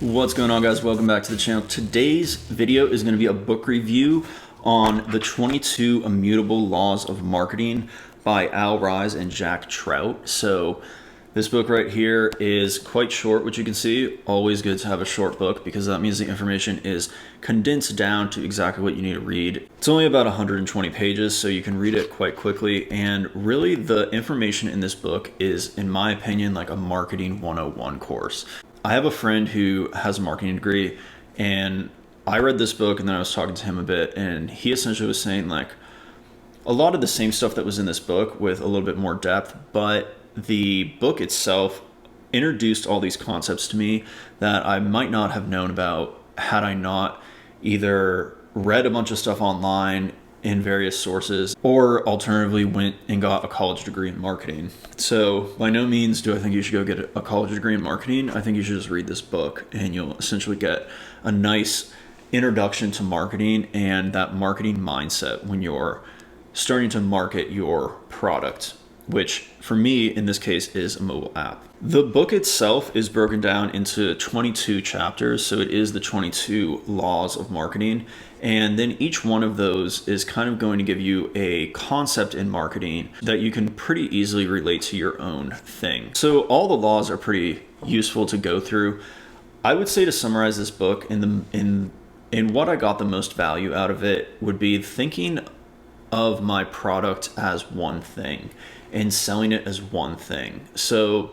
What's going on, guys? Welcome back to the channel. Today's video is going to be a book review on the 22 Immutable Laws of Marketing by Ries and Jack Trout. So this book right here is quite short, which you can see. Always good to have a short book because that means the information is condensed down to exactly what you need to read. It's only about 120 pages, so you can read it quite quickly. And really the information in this book is, in my opinion, like a marketing 101 course. I have a friend who has a marketing degree, and I read this book and then I was talking to him a bit, and he essentially was saying like a lot of the same stuff that was in this book with a little bit more depth, but the book itself introduced all these concepts to me that I might not have known about had I not either read a bunch of stuff online in various sources, or alternatively went and got a college degree in marketing. So by no means do I think you should go get a college degree in marketing. I think you should just read this book and you'll essentially get a nice introduction to marketing and that marketing mindset when you're starting to market your product, which for me in this case is a mobile app. The book itself is broken down into 22 chapters, so it is the 22 laws of marketing. And then each one of those is kind of going to give you a concept in marketing that you can pretty easily relate to your own thing. So all the laws are pretty useful to go through. I would say to summarize this book in what I got the most value out of it would be thinking of my product as one thing and selling it as one thing. So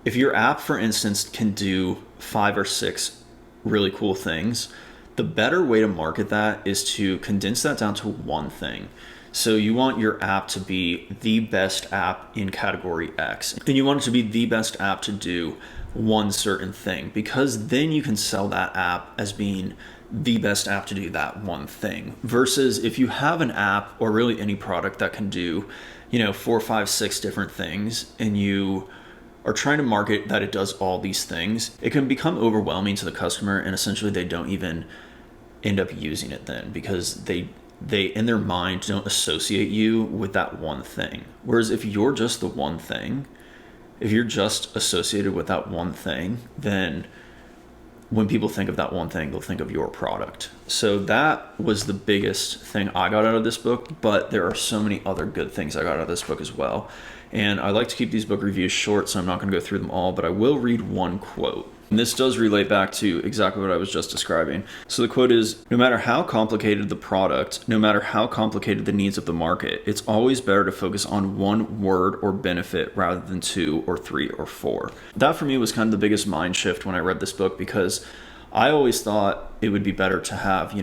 if your app, for instance, can do 5 or 6 really cool things, the better way to market that is to condense that down to one thing. So you want your app to be the best app in category X, and you want it to be the best app to do one certain thing, because then you can sell that app as being the best app to do that one thing. Versus if you have an app or really any product that can do, 4, 5, 6 different things, and you are trying to market that it does all these things, it can become overwhelming to the customer, and essentially they don't even end up using it then, because they in their mind don't associate you with that one thing. Whereas if you're just the one thing, if you're just associated with that one thing, then when people think of that one thing, they'll think of your product. So that was the biggest thing I got out of this book, but there are so many other good things I got out of this book as well. And I like to keep these book reviews short, so I'm not going to go through them all, but I will read one quote. And this does relate back to exactly what I was just describing. So the quote is, "No matter how complicated the product, no matter how complicated the needs of the market, it's always better to focus on one word or benefit rather than 2 or 3 or 4. That for me was kind of the biggest mind shift when I read this book, because I always thought it would be better to have,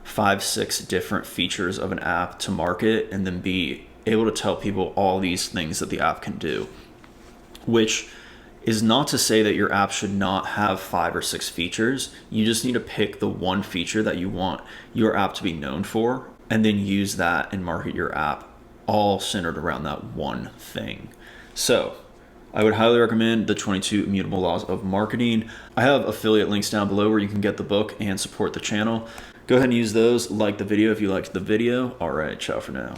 5, 6 different features of an app to market and then be able to tell people all these things that the app can do, which is not to say that your app should not have 5 or 6 features. You just need to pick the one feature that you want your app to be known for, and then use that and market your app all centered around that one thing. So I would highly recommend the 22 Immutable Laws of Marketing. I have affiliate links down below where you can get the book and support the channel. Go ahead and use those. Like the video if you liked the video. All right, ciao for now.